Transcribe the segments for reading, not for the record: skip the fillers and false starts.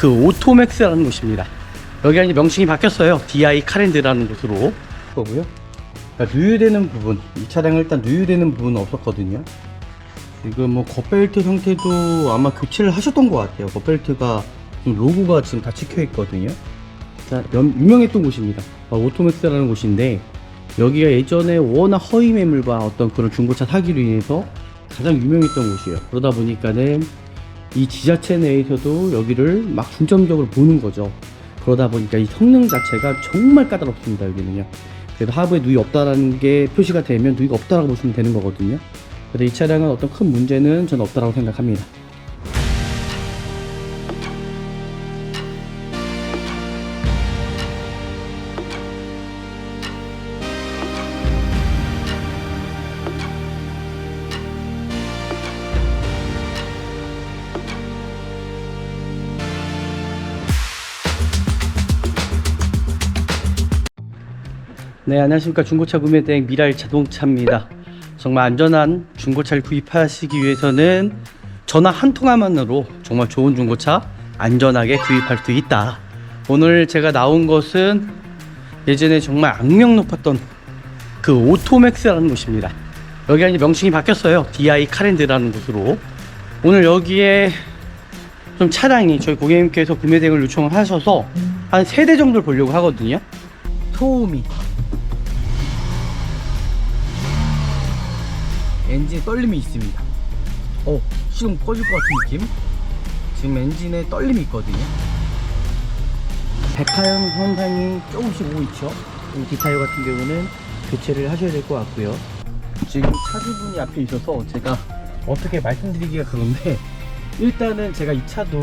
그 오토맥스라는 곳입니다. 여기가 이제 명칭이 바뀌었어요. DI 카랜드라는 곳으로 거고요. 그러니까 누유되는 부분, 이 차량은 일단 누유되는 부분은 없었거든요. 지금 뭐 겉벨트 상태도 아마 교체를 하셨던 것 같아요. 겉벨트가 지금 로고가 지금 다 찍혀 있거든요. 자, 유명했던 곳입니다. 오토맥스라는 곳인데, 여기가 예전에 워낙 허위 매물과 어떤 그런 중고차 사기로 인해서 가장 유명했던 곳이에요. 그러다 보니까는 이 지자체 내에서도 여기를 막 중점적으로 보는 거죠. 그러다 보니까 이 성능 자체가 정말 까다롭습니다. 여기는요. 그래서 하부에 누이 없다라는 게 표시가 되면 누이가 없다라고 보시면 되는 거거든요. 그래서 이 차량은 어떤 큰 문제는 저는 없다라고 생각합니다. 네, 안녕하십니까. 중고차 구매대행 미라일 자동차입니다. 정말 안전한 중고차를 구입하시기 위해서는 전화 한 통화만으로 정말 좋은 중고차 안전하게 구입할 수 있다. 오늘 제가 나온 것은 예전에 정말 악명 높았던 그 오토맥스라는 곳입니다. 여기가 이제 명칭이 바뀌었어요. DI 카랜드라는 곳으로. 오늘 여기에 좀 차량이 저희 고객님께서 구매대행을 요청을 하셔서 한 3대 정도를 보려고 하거든요. 소음이, 엔진 떨림이 있습니다. 시동 꺼질 것 같은 느낌? 지금 엔진에 떨림이 있거든요. 백화형 현상이 조금씩 오고 있죠. 뒷타이어 같은 경우는 교체를 하셔야 될 것 같고요. 지금 차주분이 앞에 있어서 제가 어떻게 말씀드리기가 그런데, 일단은 제가 이 차도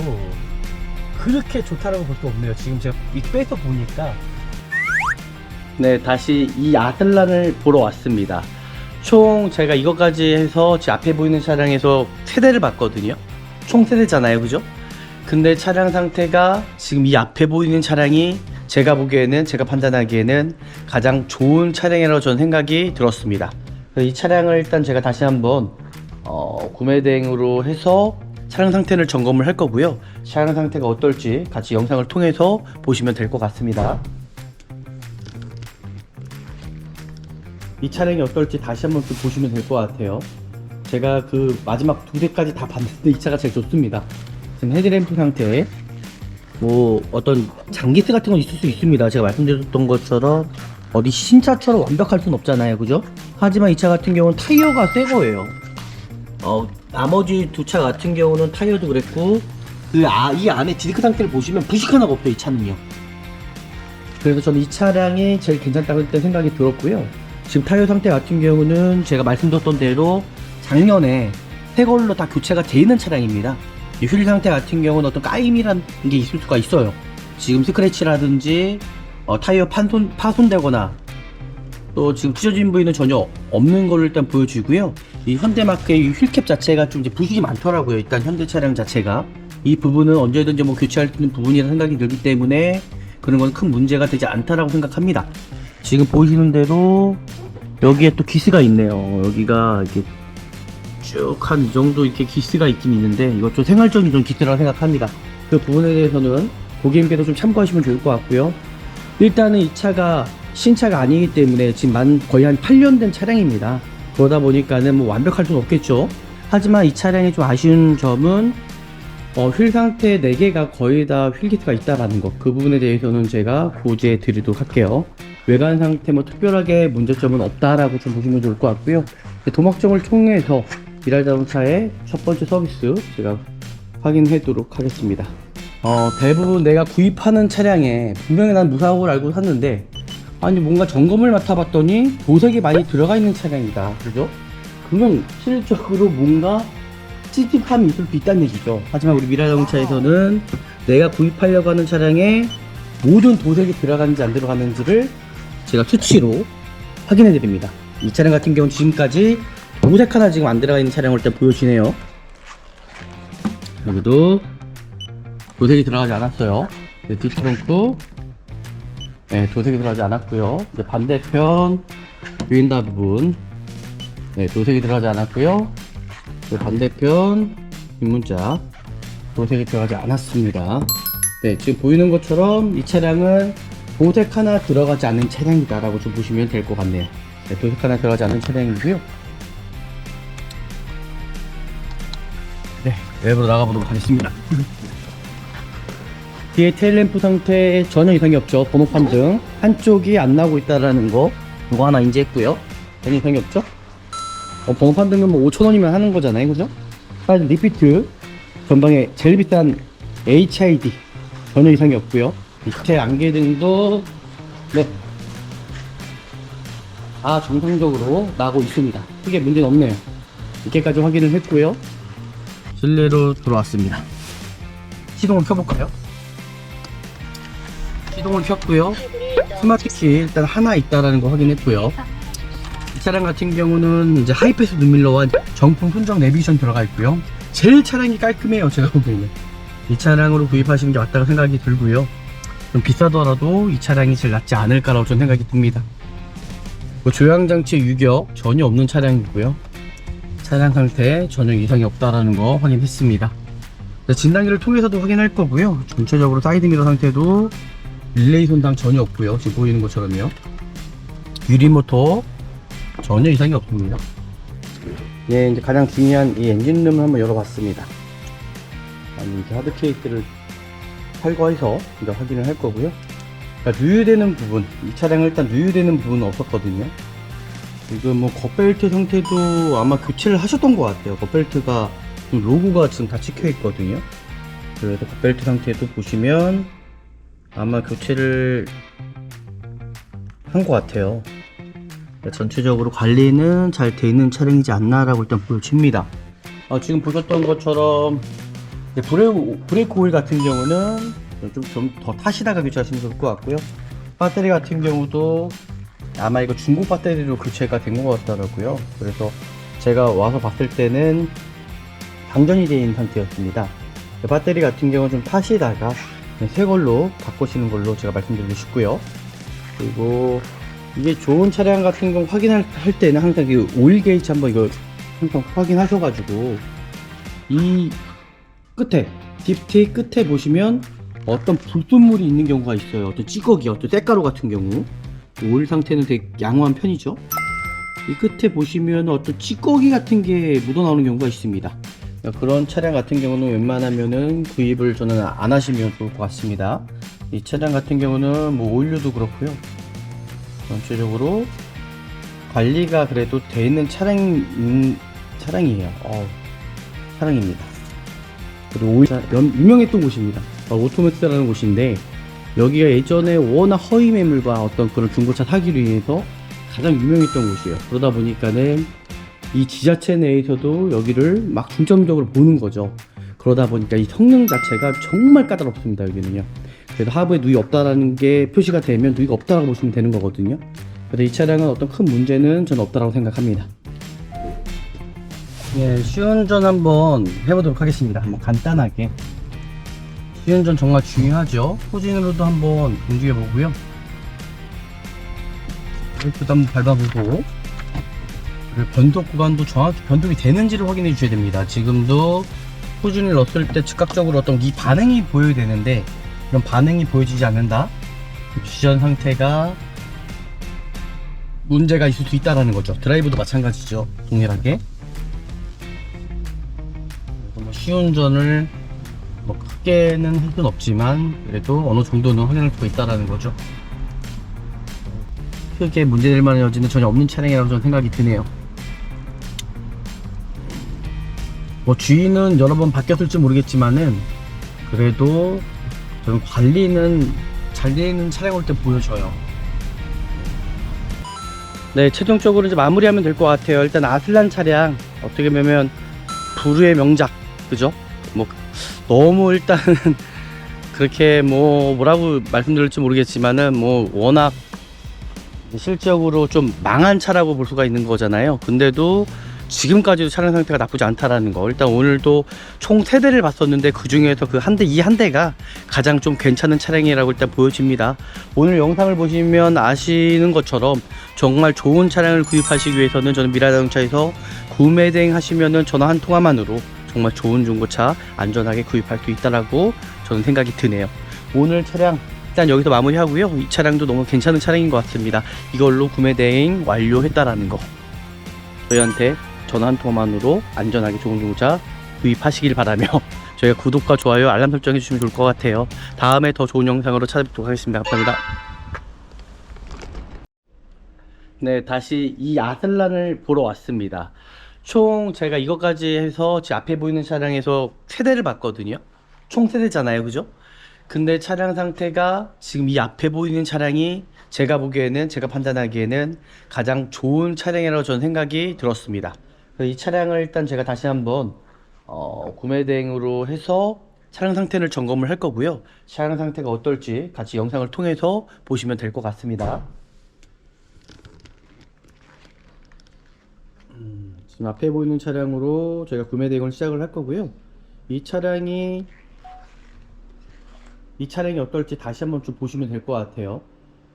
그렇게 좋다라고 볼 수 없네요. 지금 제가 빼서 보니까, 네, 다시 이 아틀란을 보러 왔습니다. 총 제가 이것까지 해서 제 앞에 보이는 차량에서 세대를 봤거든요. 총 세대잖아요, 그죠? 근데 차량 상태가 지금 이 앞에 보이는 차량이 제가 보기에는, 제가 판단하기에는 가장 좋은 차량이라고 저는 생각이 들었습니다. 이 차량을 일단 제가 다시 한번 구매 대행으로 해서 차량 상태를 점검을 할 거고요. 차량 상태가 어떨지 같이 영상을 통해서 보시면 될 것 같습니다. 이 차량이 어떨지 다시 한번 또 보시면 될 것 같아요. 제가 그 마지막 2대까지 다 봤는데 이 차가 제일 좋습니다. 지금 헤드램프 상태, 뭐 어떤 장기스 같은 건 있을 수 있습니다. 제가 말씀드렸던 것처럼 어디 신차처럼 완벽할 순 없잖아요, 그죠? 하지만 이 차 같은 경우는 타이어가 새 거예요. 나머지 두 차 같은 경우는 타이어도 그랬고, 이 안에 디스크 상태를 보시면 부식 하나가 없어요, 이 차는요. 그래서 저는 이 차량이 제일 괜찮다고 일단 생각이 들었고요. 지금 타이어 상태 같은 경우는 제가 말씀드렸던 대로 작년에 새 걸로 다 교체가 돼 있는 차량입니다. 이 휠 상태 같은 경우는 어떤 까임이라는 게 있을 수가 있어요. 지금 스크래치라든지 타이어 파손되거나 또 지금 찢어진 부위는 전혀 없는 걸로 일단 보여주고요. 이 현대마크의 이 휠캡 자체가 좀 이제 부식이 많더라고요. 일단 현대 차량 자체가 이 부분은 언제든지 뭐 교체할 수 있는 부분이라는 생각이 들기 때문에 그런 건 큰 문제가 되지 않다라고 생각합니다. 지금 보시는 대로 여기에 또 기스가 있네요. 여기가 이렇게 쭉 한 이 정도 이렇게 기스가 있긴 있는데, 이것 좀 생활적인 좀 기스라고 생각합니다. 그 부분에 대해서는 고객님께서 좀 참고하시면 좋을 것 같고요. 일단은 이 차가 신차가 아니기 때문에 지금 거의 한 8년 된 차량입니다. 그러다 보니까는 뭐 완벽할 수는 없겠죠. 하지만 이 차량이 좀 아쉬운 점은 휠 상태 4개가 거의 다 휠 기스가 있다라는 것, 그 부분에 대해서는 제가 고지해 드리도록 할게요. 외관 상태 뭐 특별하게 문제점은 없다라고 좀 보시면 좋을 것 같고요. 도막점을 통해서 미라일 자동차의 첫 번째 서비스 제가 확인하도록 하겠습니다. 대부분 내가 구입하는 차량에 분명히 난 무사고를 알고 샀는데, 아니 뭔가 점검을 맡아봤더니 도색이 많이 들어가 있는 차량이다, 그죠? 그러면 실질적으로 뭔가 찝찝함이 있을 수 있다는 얘기죠. 하지만 우리 미라일 자동차에서는 내가 구입하려고 하는 차량에 모든 도색이 들어가는지 안 들어가는지를 제가 수치로 확인해 드립니다. 이 차량 같은 경우는 지금까지 도색 하나 지금 안 들어가 있는 차량을 일단 보여주네요. 여기도 도색이 들어가지 않았어요. 뒷트렁크, 네, 도색이 들어가지 않았고요. 이제 반대편 유인다 부분, 네, 도색이 들어가지 않았고요. 반대편 뒷문짝 도색이 들어가지 않았습니다. 네, 지금 보이는 것처럼 이 차량은 도색 하나 들어가지 않은 차량이다 라고 좀 보시면 될 것 같네요. 네, 도색 하나 들어가지 않은 차량이고요. 네, 외부로 나가보도록 하겠습니다. 뒤에 테일램프 상태에 전혀 이상이 없죠. 번호판 등 한쪽이 안 나오고 있다라는 거 이거 하나 인지했고요. 전혀 이상이 없죠. 번호판 등은 뭐 5,000원이면 하는 거잖아요, 그죠? 사이드 리피트 전방에 제일 비싼 HID 전혀 이상이 없고요. 밑에 안개등도 네, 다 정상적으로 나고 있습니다. 크게 문제는 없네요. 이렇게까지 확인을 했고요. 실내로 들어왔습니다. 시동을 켜볼까요? 시동을 켰고요. 스마트키 일단 하나 있다라는 거 확인했고요. 이 차량 같은 경우는 이제 하이패스 눈밀러와 정품 순정 내비게이션 들어가 있고요. 제일 차량이 깔끔해요. 제가 보기에는 이 차량으로 구입하시는 게 맞다고 생각이 들고요. 좀 비싸더라도 이 차량이 제일 낫지 않을까라고 저는 생각이 듭니다. 조향장치 유격 전혀 없는 차량이고요. 차량 상태 전혀 이상이 없다라는 거 확인했습니다. 진단기를 통해서도 확인할 거고요. 전체적으로 사이드미러 상태도 릴레이 손상 전혀 없고요. 지금 보이는 것처럼요. 유리모터 전혀 이상이 없습니다. 예, 이제 가장 중요한 이 엔진룸을 한번 열어봤습니다. 이렇게 하드 케이스를 탈거해서 이제 확인을 할 거고요. 그러니까 누유되는 부분, 이 차량은 일단 누유되는 부분은 없었거든요. 지금 뭐 겉벨트 상태도 아마 교체를 하셨던 것 같아요. 겉벨트가 로고가 지금 다 찍혀 있거든요. 그래서 겉벨트 상태도 보시면 아마 교체를 한 것 같아요. 전체적으로 관리는 잘 돼 있는 차량이지 않나라고 일단 보여집니다. 지금 보셨던 것처럼 브레이크 오일 같은 경우는 좀 더 타시다가 교체하시면 좋을 것 같고요. 배터리 같은 경우도 아마 이거 중고 배터리로 교체가 된 것 같더라고요. 그래서 제가 와서 봤을 때는 방전이 되어 있는 상태였습니다. 배터리 같은 경우는 좀 타시다가 새 걸로 바꾸시는 걸로 제가 말씀드리고 싶고요. 그리고 이게 좋은 차량 같은 경우 확인할 때는 항상 그 오일 게이지 한번 이거 항상 확인하셔가지고 이 끝에 딥티 끝에 보시면 어떤 불순물이 있는 경우가 있어요. 어떤 찌꺼기, 어떤 때가루 같은 경우 오일 상태는 되게 양호한 편이죠. 이 끝에 보시면 어떤 찌꺼기 같은 게 묻어나오는 경우가 있습니다. 그런 차량 같은 경우는 웬만하면은 구입을 저는 안 하시면 좋을 것 같습니다. 이 차량 같은 경우는 뭐 오일류도 그렇고요. 전체적으로 관리가 그래도 돼 있는 차량이에요. 차량입니다. 그리고 오일 유명했던 곳입니다. 오토매트라는 곳인데 여기가 예전에 워낙 허위 매물과 어떤 그런 중고차 사기로 인해서 가장 유명했던 곳이에요. 그러다 보니까는 이 지자체 내에서도 여기를 막 중점적으로 보는 거죠. 그러다 보니까 이 성능 자체가 정말 까다롭습니다. 여기는요. 그래서 하부에 누이 없다라는 게 표시가 되면 누이가 없다라고 보시면 되는 거거든요. 그래서 이 차량은 어떤 큰 문제는 저는 없다라고 생각합니다. 예, 시운전 한번 해보도록 하겠습니다. 한번 간단하게. 시운전 정말 중요하죠. 후진으로도 한번 움직여 보고요. 브레이크도 한번 밟아보고, 그리고 변속 구간도 정확히 변속이 되는지를 확인해 주셔야 됩니다. 지금도 후진을 넣었을 때 즉각적으로 어떤 이 반응이 보여야 되는데 이런 반응이 보여지지 않는다. 주전 상태가 문제가 있을 수 있다라는 거죠. 드라이브도 마찬가지죠. 동일하게. 뭐 시운전을 뭐 크게는 할 수는 없지만 그래도 어느 정도는 확인할 수가 있다라는 거죠. 크게 문제될 만한 여지는 전혀 없는 차량이라고 저는 생각이 드네요. 뭐 주인은 여러 번 바뀌었을지 모르겠지만은 그래도 저는 관리는 잘 되는 차량 올 때 보여져요. 네, 최종적으로 이제 마무리하면 될 것 같아요. 일단 아슬란 차량 어떻게 보면 부르의 명작, 그죠? 뭐 너무 일단은 그렇게 뭐라고 말씀드릴지 모르겠지만은 뭐 워낙 실적으로 좀 망한 차라고 볼 수가 있는 거잖아요. 근데도 지금까지도 차량 상태가 나쁘지 않다라는 거. 일단 오늘도 총 3대를 봤었는데 그 중에서 그 한 대, 이 한 대가 가장 좀 괜찮은 차량이라고 일단 보여집니다. 오늘 영상을 보시면 아시는 것처럼 정말 좋은 차량을 구입하시기 위해서는 저는 미라자동차에서 구매 대행하시면은 전화 한 통화만으로 정말 좋은 중고차 안전하게 구입할 수 있다라고 저는 생각이 드네요. 오늘 차량 일단 여기서 마무리하고요. 이 차량도 너무 괜찮은 차량인 것 같습니다. 이걸로 구매 대행 완료했다라는 거, 저희한테 전화 한 통만으로 안전하게 좋은 중고차 구입하시길 바라며 저희가 구독과 좋아요 알람 설정해 주시면 좋을 것 같아요. 다음에 더 좋은 영상으로 찾아뵙도록 하겠습니다. 감사합니다. 네, 다시 이 아슬란을 보러 왔습니다. 총 제가 이것까지 해서 제 앞에 보이는 차량에서 세대를 봤거든요. 총 세대잖아요, 그죠? 근데 차량 상태가 지금 이 앞에 보이는 차량이 제가 보기에는, 제가 판단하기에는 가장 좋은 차량이라고 저는 생각이 들었습니다. 그래서 이 차량을 일단 제가 다시 한번 구매 대행으로 해서 차량 상태를 점검을 할 거고요. 차량 상태가 어떨지 같이 영상을 통해서 보시면 될 것 같습니다. 지금 앞에 보이는 차량으로 저희가 구매 대행을 시작을 할 거고요. 이 차량이 어떨지 다시 한번 좀 보시면 될 것 같아요.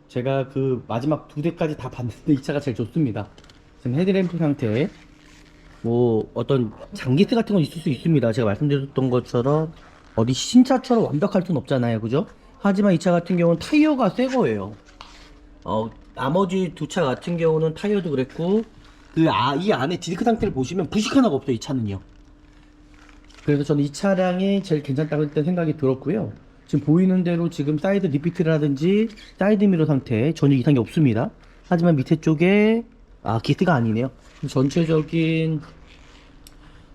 제가 그 마지막 두 대까지 다 봤는데 이 차가 제일 좋습니다. 지금 헤드램프 상태, 뭐 어떤 장기스 같은 건 있을 수 있습니다. 제가 말씀드렸던 것처럼 어디 신차처럼 완벽할 순 없잖아요, 그죠? 하지만 이 차 같은 경우는 타이어가 새 거예요. 나머지 두 차 같은 경우는 타이어도 그랬고, 이 안에 디스크 상태를 보시면 부식 하나가 없어요, 이 차는요. 그래서 저는 이 차량이 제일 괜찮다고 일단 생각이 들었고요. 지금 보이는 대로 지금 사이드 리피트라든지 사이드 미러 상태 전혀 이상이 없습니다. 하지만 밑에 쪽에 기스가 아니네요. 전체적인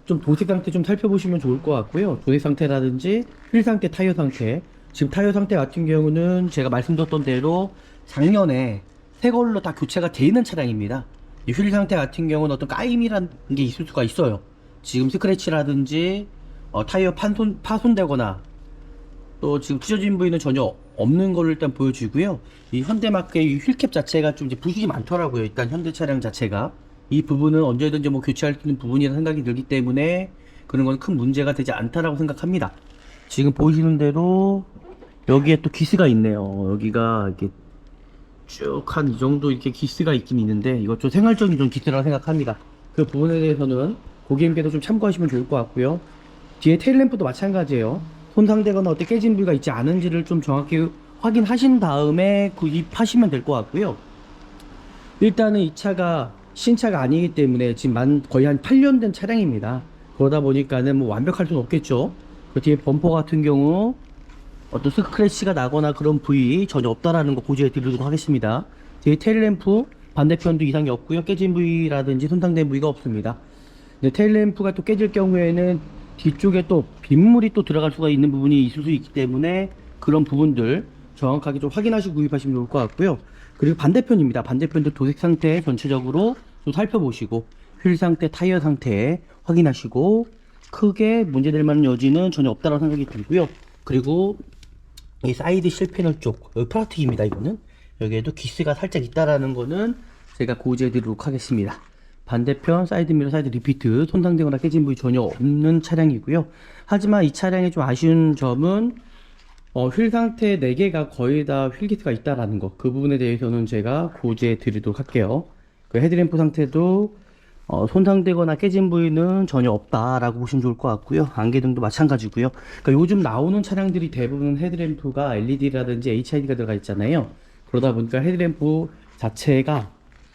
좀 도색 상태 좀 살펴보시면 좋을 것 같고요. 도색 상태라든지 휠 상태, 타이어 상태. 지금 타이어 상태 같은 경우는 제가 말씀드렸던 대로 작년에 새 걸로 다 교체가 돼 있는 차량입니다. 이 휠 상태 같은 경우는 어떤 까임이라는 게 있을 수가 있어요. 지금 스크래치라든지 타이어 파손되거나 또 지금 찢어진 부위는 전혀 없는 걸로 일단 보여지고요. 이 현대마크의 이 휠캡 자체가 좀 이제 부식이 많더라고요. 일단 현대 차량 자체가 이 부분은 언제든지 뭐 교체할 수 있는 부분이라는 생각이 들기 때문에 그런 건 큰 문제가 되지 않다라고 생각합니다. 지금 보시는 대로 여기에 또 기스가 있네요. 여기가 이렇게 쭉 한 이 정도 이렇게 기스가 있긴 있는데 이것 좀 생활적인 좀 기스라고 생각합니다. 그 부분에 대해서는 고객님께서 좀 참고하시면 좋을 것 같고요. 뒤에 테일램프도 마찬가지예요. 손상되거나 어떻게 깨진 부위가 있지 않은지를 좀 정확히 확인하신 다음에 구입하시면 될 것 같고요. 일단은 이 차가 신차가 아니기 때문에 지금 거의 한 8년 된 차량입니다. 그러다 보니까는 뭐 완벽할 수는 없겠죠. 그 뒤에 범퍼 같은 경우 어떤 스크래치가 나거나 그런 부위 전혀 없다라는 거 고지해 드리도록 하겠습니다. 뒤에 테일램프 반대편도 이상이 없고요. 깨진 부위라든지 손상된 부위가 없습니다. 근데 테일램프가 또 깨질 경우에는 뒤쪽에 또 빗물이 또 들어갈 수가 있는 부분이 있을 수 있기 때문에 그런 부분들 정확하게 좀 확인하시고 구입하시면 좋을 것 같고요. 그리고 반대편입니다. 반대편도 도색 상태 전체적으로 좀 살펴보시고 휠 상태, 타이어 상태 확인하시고 크게 문제될 만한 여지는 전혀 없다고 생각이 들고요. 그리고 이 사이드 실패널 쪽, 여기 플라스틱입니다. 이거는 여기에도 기스가 살짝 있다라는 거는 제가 고지해 드리도록 하겠습니다. 반대편 사이드 미러, 사이드 리피트 손상되거나 깨진 부위 전혀 없는 차량이고요. 하지만 이 차량의 좀 아쉬운 점은 휠 상태 4개가 거의 다 휠기스가 있다라는 거, 그 부분에 대해서는 제가 고지해 드리도록 할게요. 그 헤드램프 상태도 손상되거나 깨진 부위는 전혀 없다라고 보시면 좋을 것 같고요. 안개등도 마찬가지고요. 그러니까 요즘 나오는 차량들이 대부분 헤드램프가 LED라든지 HID가 들어가 있잖아요. 그러다 보니까 헤드램프 자체가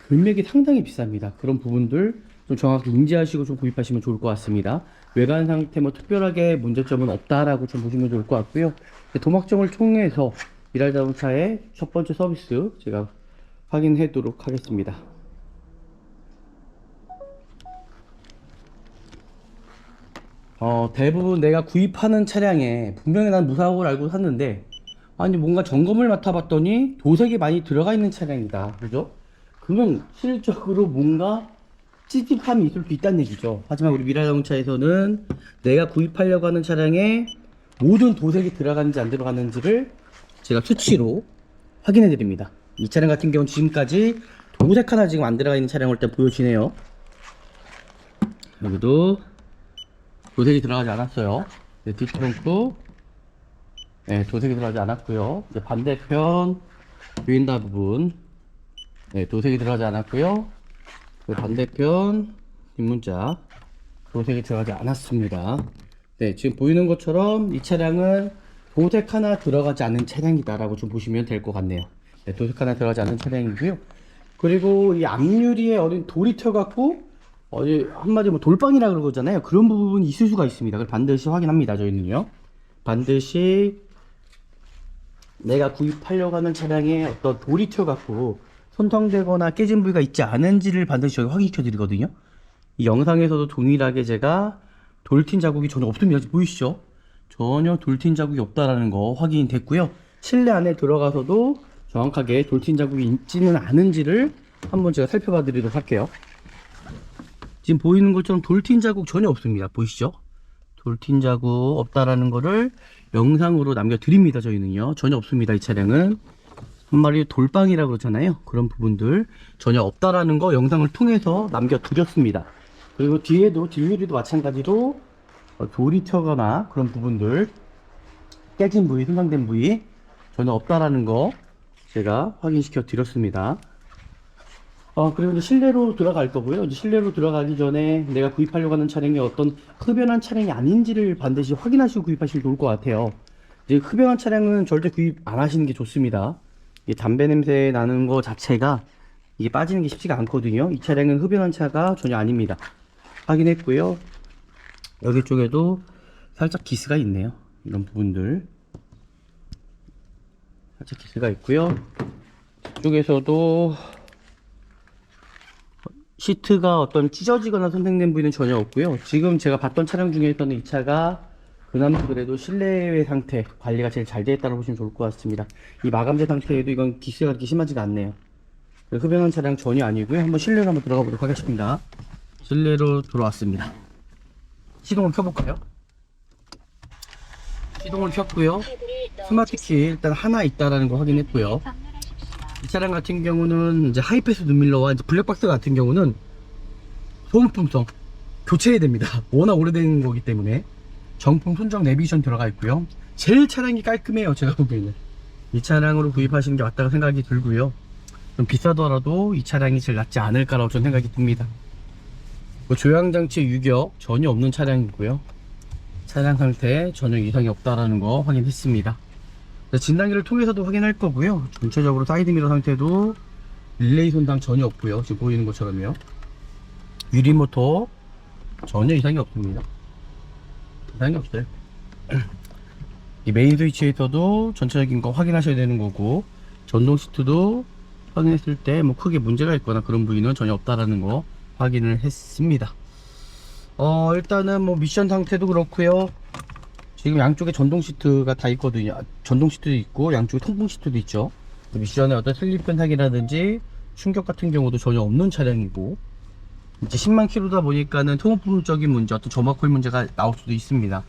금액이 상당히 비쌉니다. 그런 부분들 좀 정확히 인지하시고 좀 구입하시면 좋을 것 같습니다. 외관 상태 뭐 특별하게 문제점은 없다라고 좀 보시면 좋을 것 같고요. 도막점을 통해서 미랄 자동차의 첫 번째 서비스 제가 확인하도록 하겠습니다. 대부분 내가 구입하는 차량에 분명히 난 무사고를 알고 샀는데 아니 뭔가 점검을 맡아봤더니 도색이 많이 들어가 있는 차량이다, 그죠? 그러면 실질적으로 뭔가 찝찝함이 있을 수 있다는 얘기죠. 하지만 우리 미라자동차에서는 내가 구입하려고 하는 차량에 모든 도색이 들어가는지 안 들어가는지를 제가 수치로 확인해 드립니다. 이 차량 같은 경우는 지금까지 도색 하나 지금 안 들어가 있는 차량을 일단 보여주네요. 여기도 도색이 들어가지 않았어요. 네, 뒷트렁크 도색이 들어가지 않았고요. 이제 반대편 윈다 부분 도색이 들어가지 않았고요. 반대편 뒷문자 도색이 들어가지 않았습니다. 네, 지금 보이는 것처럼 이 차량은 도색 하나 들어가지 않은 차량이다라고 좀 보시면 될 것 같네요. 네, 도색 하나 들어가지 않은 차량이고요. 그리고 이 앞유리에 어린 돌이 튀어갖고 한마디로 뭐 돌방이라 그러잖아요. 그런 부분이 있을 수가 있습니다. 그걸 반드시 확인합니다. 저희는요. 반드시 내가 구입하려고 하는 차량에 어떤 돌이 튀어갖고 손상되거나 깨진 부위가 있지 않은지를 반드시 저희 확인시켜 드리거든요. 이 영상에서도 동일하게 제가 돌튄 자국이 전혀 없습니다. 지금 보이시죠? 전혀 돌튄 자국이 없다라는 거 확인됐고요. 실내 안에 들어가서도 정확하게 돌튄 자국이 있지는 않은지를 한번 제가 살펴봐 드리도록 할게요. 지금 보이는 것처럼 돌튄 자국 전혀 없습니다. 보이시죠? 돌튄 자국 없다라는 거를 영상으로 남겨 드립니다. 저희는요. 전혀 없습니다. 이 차량은 한마디 돌방이라고 그러잖아요. 그런 부분들 전혀 없다라는 거 영상을 통해서 남겨 드렸습니다. 그리고 뒤에도 뒷유리도 마찬가지로 돌이 튀거나 그런 부분들 깨진 부위, 손상된 부위 전혀 없다라는 거 제가 확인시켜 드렸습니다. 그리고 이제 실내로 들어갈 거고요. 이제 실내로 들어가기 전에 내가 구입하려고 하는 차량이 어떤 흡연한 차량이 아닌지를 반드시 확인하시고 구입하시면 좋을 것 같아요. 이제 흡연한 차량은 절대 구입 안 하시는 게 좋습니다. 이 담배 냄새 나는 거 자체가 이게 빠지는 게 쉽지가 않거든요. 이 차량은 흡연한 차가 전혀 아닙니다. 확인했고요. 여기 쪽에도 살짝 기스가 있네요. 이런 부분들 살짝 기스가 있고요. 이쪽에서도 시트가 어떤 찢어지거나 손상된 부위는 전혀 없고요. 지금 제가 봤던 차량 중에서는 이 차가 그나마 그래도 실내외 상태 관리가 제일 잘 되어 있다고 보시면 좋을 것 같습니다. 이 마감재 상태에도 이건 기스가 그렇게 심하지가 않네요. 흡연한 차량 전혀 아니고요. 한번 실내로 한번 들어가 보도록 하겠습니다. 실내로 들어왔습니다. 시동을 켜볼까요? 시동을 켰고요. 스마트키 일단 하나 있다라는 거 확인했고요. 이 차량 같은 경우는 이제 하이패스 눈밀러와 이제 블랙박스 같은 경우는 소모품성 교체해야 됩니다. 워낙 오래된 거기 때문에 정품 손정 내비게이션 들어가 있고요. 제일 차량이 깔끔해요. 제가 보기에는 이 차량으로 구입하시는 게 맞다고 생각이 들고요. 좀 비싸더라도 이 차량이 제일 낫지 않을까라고 저는 생각이 듭니다. 조향장치 유격 전혀 없는 차량이고요. 차량 상태 전혀 이상이 없다라는 거 확인했습니다. 진단기를 통해서도 확인할 거고요. 전체적으로 사이드미러 상태도 릴레이 손상 전혀 없고요. 지금 보이는 것처럼요. 유리모터 전혀 이상이 없습니다. 이상이 없어요. 이 메인 스위치에서도 전체적인 거 확인하셔야 되는 거고, 전동 시트도 확인했을 때 뭐 크게 문제가 있거나 그런 부위는 전혀 없다라는 거 확인을 했습니다. 일단은 뭐 미션 상태도 그렇고요. 지금 양쪽에 전동 시트가 다 있거든요. 전동 시트도 있고 양쪽에 통풍 시트도 있죠. 미션에 어떤 슬립 현상이라든지 충격 같은 경우도 전혀 없는 차량이고, 이제 10만 킬로다 보니까는 통부품적인 문제, 어떤 점화코일 문제가 나올 수도 있습니다.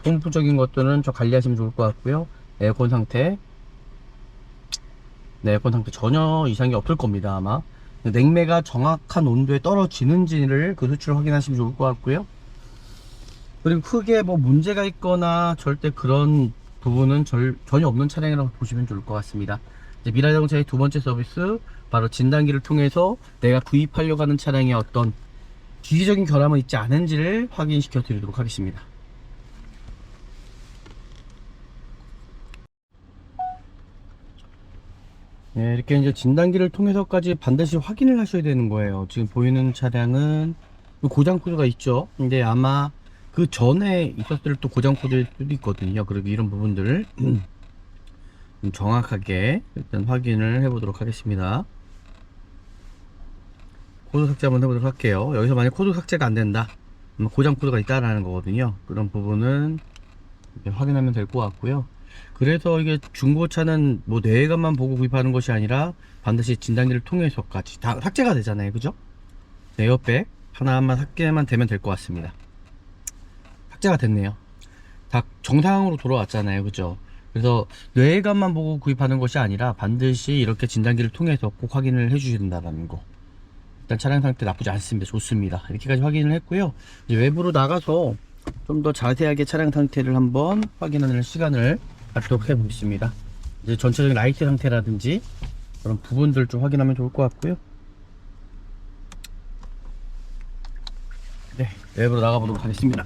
통부품적인 것들은 좀 관리하시면 좋을 것 같고요. 에어컨 상태, 네, 에어컨 상태 전혀 이상이 없을 겁니다. 아마 냉매가 정확한 온도에 떨어지는지를 그 수치를 확인하시면 좋을 것 같고요. 그리고 크게 뭐 문제가 있거나 절대 그런 부분은 전혀 없는 차량이라고 보시면 좋을 것 같습니다. 이제 미라자동차의 두 번째 서비스, 바로 진단기를 통해서 내가 구입하려고 하는 차량에 어떤 기기적인 결함은 있지 않은지를 확인시켜 드리도록 하겠습니다. 네, 이렇게 이제 진단기를 통해서까지 반드시 확인을 하셔야 되는 거예요. 지금 보이는 차량은 고장 코드가 있죠. 근데 아마 그 전에 있었을 또 고장 코드일 수도 있거든요. 그리고 이런 부분들을 정확하게 일단 확인을 해 보도록 하겠습니다. 코드 삭제 한번 해보도록 할게요. 여기서 만약 코드 삭제가 안 된다, 고장 코드가 있다라는 거거든요. 그런 부분은 확인하면 될 것 같고요. 그래서 이게 중고차는 뭐 내외관만 보고 구입하는 것이 아니라 반드시 진단기를 통해서까지 다 삭제가 되잖아요. 그죠? 에어백 하나만 삭제만 되면 될 것 같습니다. 삭제가 됐네요. 다 정상으로 돌아왔잖아요. 그죠? 그래서 뇌관만 보고 구입하는 것이 아니라 반드시 이렇게 진단기를 통해서 꼭 확인을 해 주셔야 된다는 거. 일단 차량 상태 나쁘지 않습니다. 좋습니다. 이렇게까지 확인을 했고요. 이제 외부로 나가서 좀 더 자세하게 차량 상태를 한번 확인하는 시간을 갖도록 해보겠습니다. 이제 전체적인 라이트 상태라든지 그런 부분들 좀 확인하면 좋을 것 같고요. 네, 외부로 나가보도록 하겠습니다.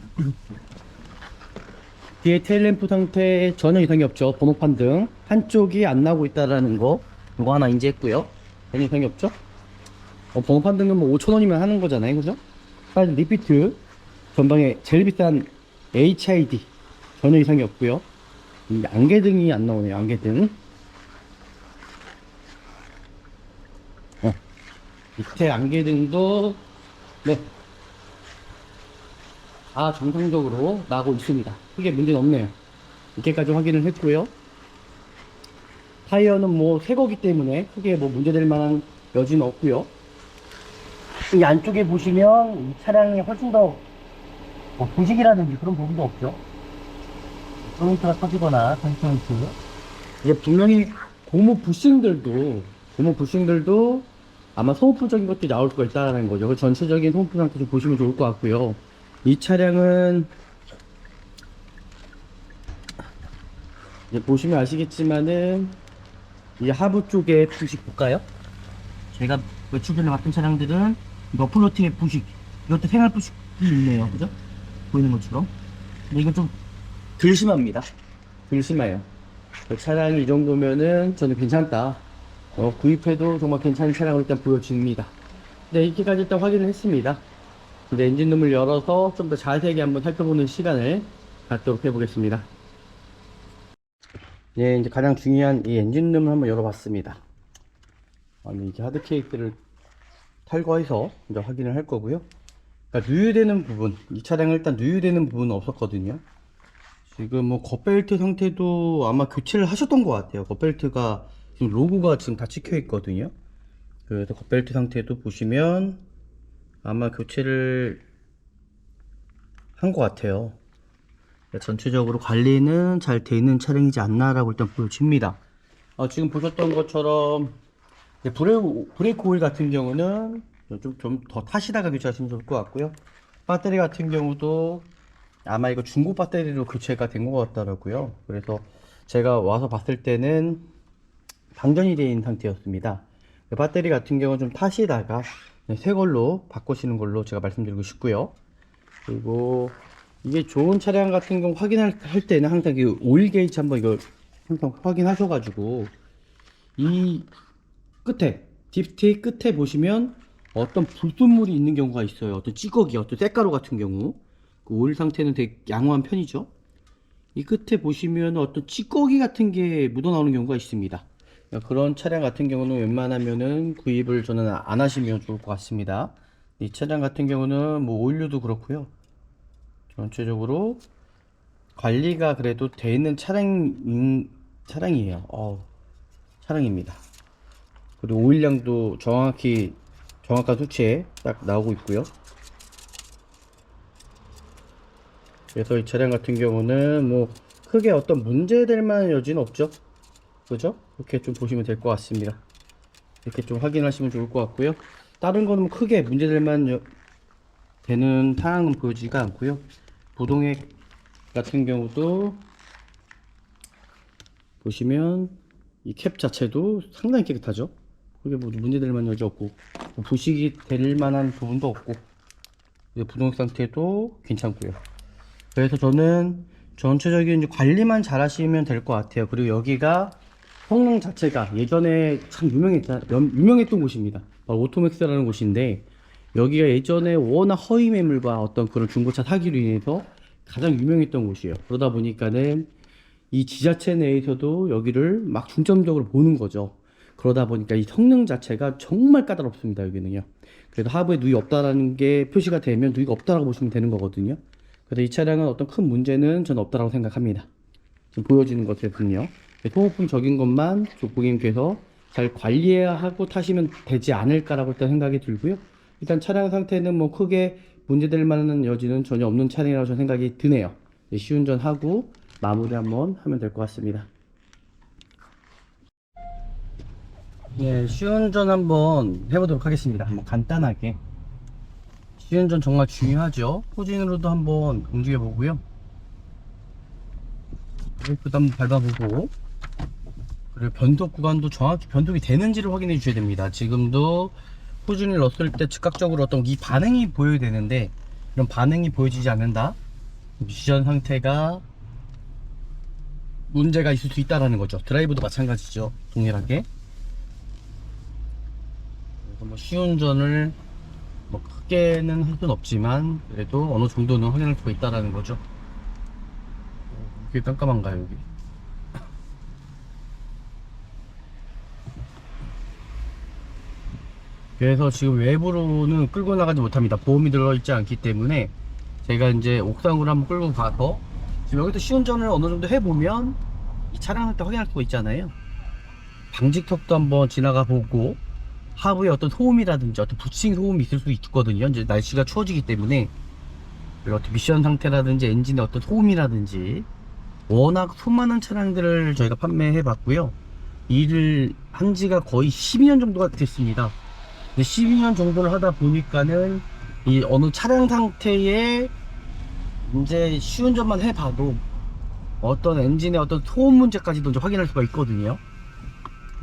뒤에 테일램프 상태 전혀 이상이 없죠. 번호판 등 한쪽이 안 나오고 있다라는 거 이거 하나 인지했고요. 전혀 이상이 없죠. 번호판 등은 뭐 5,000원이면 하는 거잖아요, 그죠? 사이드 리피트 전방에 제일 비싼 HID 전혀 이상이 없고요. 이 안개등이 안 나오네요. 안개등. 밑에 안개등도 네, 다 정상적으로 나오고 있습니다. 크게 문제는 없네요. 이렇게까지 확인을 했고요. 타이어는 뭐 새 거기 때문에 크게 뭐 문제될 만한 여지는 없고요. 이 안쪽에 보시면 이 차량이 훨씬 더 부식이라든지 그런 부분도 없죠. 포인트가 터지거나 컨디션트. 이제 분명히 고무 부싱들도 아마 소모품적인 것들이 나올 수가 있다는 거죠. 그 전체적인 소모품 상태 좀 보시면 좋을 것 같고요. 이 차량은 이제 보시면 아시겠지만은 이 하부 쪽에 부식 볼까요? 제가 며칠 전에 봤던 차량들은 머플러트의 부식, 이것도 생활 부식이 있네요. 그죠? 보이는 것처럼. 근데 이건 좀 덜 심합니다. 덜 심해요. 그 차량이 이 정도면은 저는 괜찮다. 구입해도 정말 괜찮은 차량으로 일단 보여집니다. 네, 이렇게까지 일단 확인을 했습니다. 이제 엔진룸을 열어서 좀 더 자세하게 한번 살펴보는 시간을 갖도록 해보겠습니다. 예, 이제 가장 중요한 이 엔진룸을 한번 열어봤습니다. 아니, 이게 하드 케이스를 탈거해서 이제 확인을 할 거고요. 그러니까 누유되는 부분, 이 차량은 일단 누유되는 부분은 없었거든요. 지금 뭐 겉벨트 상태도 아마 교체를 하셨던 것 같아요. 겉벨트가 지금 로고가 지금 다 찍혀 있거든요. 그래서 겉벨트 상태도 보시면 아마 교체를 한 것 같아요. 전체적으로 관리는 잘 돼 있는 차량이지 않나라고 일단 보여집니다. 지금 보셨던 것처럼 브레이크 오일 같은 경우는 좀 더 타시다가 교체하시면 좋을 것 같고요. 배터리 같은 경우도 아마 이거 중고 배터리로 교체가 된 것 같더라고요. 그래서 제가 와서 봤을 때는 방전이 되어 있는 상태였습니다. 배터리 같은 경우는 좀 타시다가 새 걸로 바꾸시는 걸로 제가 말씀드리고 싶고요. 그리고 이게 좋은 차량 같은 경우 확인할 때는 항상 그 오일 게이지 한번 이거 항상 확인하셔가지고 이 끝에 딥스틱 끝에 보시면 어떤 불순물이 있는 경우가 있어요. 어떤 찌꺼기, 어떤 쇳가루 같은 경우 그 오일 상태는 되게 양호한 편이죠. 이 끝에 보시면 어떤 찌꺼기 같은 게 묻어나오는 경우가 있습니다. 그런 차량 같은 경우는 웬만하면은 구입을 저는 안 하시면 좋을 것 같습니다. 이 차량 같은 경우는 뭐 오일류도 그렇고요. 전체적으로 관리가 그래도 돼 있는 차량이에요. 차량입니다. 그리고 오일량도 정확한 수치에 딱 나오고 있고요. 그래서 이 차량 같은 경우는 뭐 크게 어떤 문제될 만한 여지는 없죠. 그죠? 이렇게 좀 보시면 될 것 같습니다. 이렇게 좀 확인하시면 좋을 것 같고요. 다른 거는 뭐 크게 문제될 만한 되는 상황은 보여지지가 않고요. 부동액 같은 경우도 보시면 이 캡 자체도 상당히 깨끗하죠. 그게 뭐 문제될 만한 여지 없고 뭐 부식이 될 만한 부분도 없고 부동액 상태도 괜찮고요. 그래서 저는 전체적인 관리만 잘 하시면 될 것 같아요. 그리고 여기가 성능 자체가 예전에 참 유명했던 곳입니다. 오토맥스라는 곳인데 여기가 예전에 워낙 허위 매물과 어떤 그런 중고차 사기로 인해서 가장 유명했던 곳이에요. 그러다 보니까는 이 지자체 내에서도 여기를 막 중점적으로 보는 거죠. 그러다 보니까 이 성능 자체가 정말 까다롭습니다. 여기는요. 그래서 하부에 누이 없다라는 게 표시가 되면 누이가 없다라고 보시면 되는 거거든요. 그래서 이 차량은 어떤 큰 문제는 저는 없다라고 생각합니다. 지금 보여지는 것에서는요. 소모품적인 것만 고객님께서 잘 관리하고 타시면 되지 않을까라고 일단 생각이 들고요. 일단 차량 상태는 뭐 크게 문제될 만한 여지는 전혀 없는 차량이라고 저는 생각이 드네요. 시운전하고 마무리 한번 하면 될 것 같습니다. 네, 시운전 한번 해보도록 하겠습니다. 한번 간단하게. 시운전 정말 중요하죠. 후진으로도 한번 움직여 보고요. 브레이크도 한번 밟아보고, 그리고 변속 구간도 정확히 변속이 되는지를 확인해 주셔야 됩니다. 지금도 후진을 넣었을 때 즉각적으로 어떤 이 반응이 보여야 되는데 이런 반응이 보여지지 않는다. 미션 상태가 문제가 있을 수 있다라는 거죠. 드라이브도 마찬가지죠. 동일하게. 그래서 뭐 시운전을 뭐 크게는 할 수는 없지만 그래도 어느 정도는 확인할 수가 있다라는 거죠. 이게 깜깜한가요, 여기? 그래서 지금 외부로는 끌고 나가지 못합니다. 보험이 들어있지 않기 때문에 제가 이제 옥상으로 한번 끌고 가서 지금 여기서 시운전을 어느 정도 해보면 이 차량을 또 확인할 수가 있잖아요. 방직턱도 한번 지나가 보고 하부에 어떤 소음이라든지 어떤 부싱 소음이 있을 수 있거든요. 이제 날씨가 추워지기 때문에 그리고 어떤 미션 상태라든지 엔진의 어떤 소음이라든지 워낙 수많은 차량들을 저희가 판매해 봤고요. 일을 한 지가 거의 12년 정도가 됐습니다. 12년 정도를 하다 보니까는 이 어느 차량 상태에 이제 시운전만 해봐도 어떤 엔진의 어떤 소음 문제까지도 이제 확인할 수가 있거든요.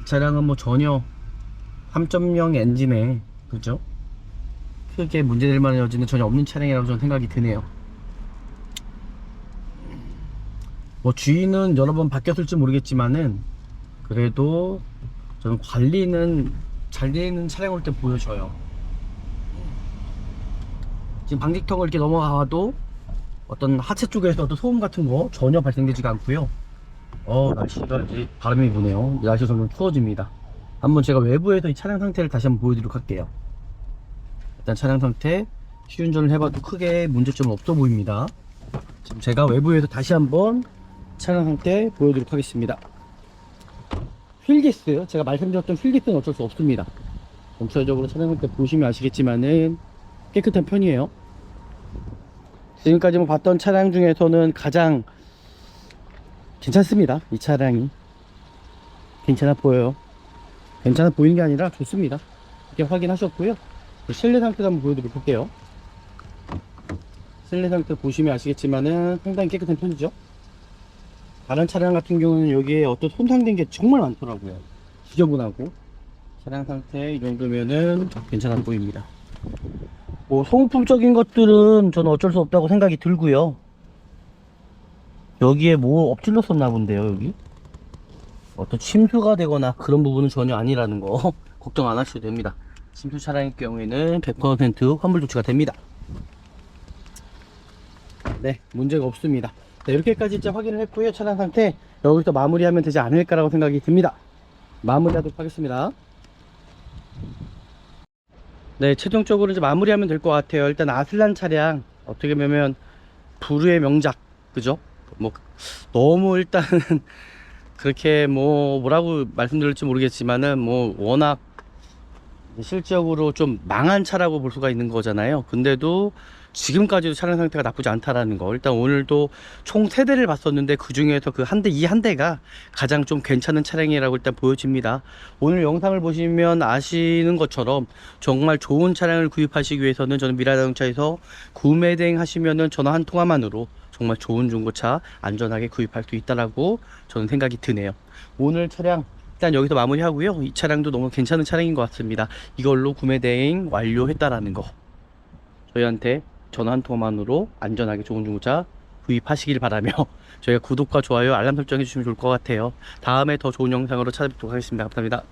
이 차량은 뭐 전혀 3.0 엔진에 그죠? 크게 문제될 만한 여지는 전혀 없는 차량이라고 저는 생각이 드네요. 뭐 주인은 여러 번 바뀌었을지 모르겠지만은 그래도 저는 관리는 잘 되는 차량 올 때 보여줘요. 지금 방직턱을 이렇게 넘어가도 어떤 하체 쪽에서 어떤 소음 같은 거 전혀 발생되지가 않고요. 날씨가 이제 바람이 부네요. 날씨가 점점 추워집니다. 한번 제가 외부에서 이 차량 상태를 다시 한번 보여드리도록 할게요. 일단 차량 상태 시운전을 해봐도 크게 문제점은 없어 보입니다. 지금 제가 외부에서 다시 한번 차량 상태 보여드리도록 하겠습니다. 휠기스, 제가 말씀드렸던 휠기스는 어쩔 수 없습니다. 전체적으로 차량 상태 보시면 아시겠지만은 깨끗한 편이에요. 지금까지 뭐 봤던 차량 중에서는 가장 괜찮습니다. 이 차량이 괜찮아 보여요. 괜찮아 보이는 게 아니라 좋습니다. 이렇게 확인하셨고요. 실내 상태도 한번 보여드려 볼게요. 실내 상태 보시면 아시겠지만은 상당히 깨끗한 편이죠. 다른 차량 같은 경우는 여기에 어떤 손상된 게 정말 많더라고요. 지저분하고. 차량 상태 이 정도면은 괜찮아 보입니다. 뭐 소모품적인 것들은 저는 어쩔 수 없다고 생각이 들고요. 여기에 뭐 엎질렀었나 본데요. 여기 어떤 침수가 되거나 그런 부분은 전혀 아니라는 거 걱정 안 하셔도 됩니다. 침수 차량일 경우에는 100% 환불 조치가 됩니다. 네, 문제가 없습니다. 네, 이렇게까지 이제 확인을 했고요. 차량 상태 여기서 마무리하면 되지 않을까라고 생각이 듭니다. 마무리하도록 하겠습니다. 네, 최종적으로 이제 마무리하면 될 것 같아요. 일단 아슬란 차량 어떻게 보면 불후의 명작, 그죠? 뭐 너무 일단 그렇게 뭐라고 말씀드릴지 모르겠지만은 뭐 워낙 실질적으로 좀 망한 차라고 볼 수가 있는 거잖아요. 근데도 지금까지도 차량 상태가 나쁘지 않다라는 거. 일단 오늘도 총 3대를 봤었는데 그 중에서 그 한 대, 이 한 대가 가장 좀 괜찮은 차량이라고 일단 보여집니다. 오늘 영상을 보시면 아시는 것처럼 정말 좋은 차량을 구입하시기 위해서는 저는 미라자동차에서 구매 대행 하시면은 전화 한 통화만으로 정말 좋은 중고차 안전하게 구입할 수 있다라고 저는 생각이 드네요. 오늘 차량 일단 여기서 마무리하고요. 이 차량도 너무 괜찮은 차량인 것 같습니다. 이걸로 구매 대행 완료했다라는 거. 저희한테 전화 한 통화만으로 안전하게 좋은 중고차 구입하시길 바라며 저희가 구독과 좋아요 알람 설정 해주시면 좋을 것 같아요. 다음에 더 좋은 영상으로 찾아뵙도록 하겠습니다. 감사합니다.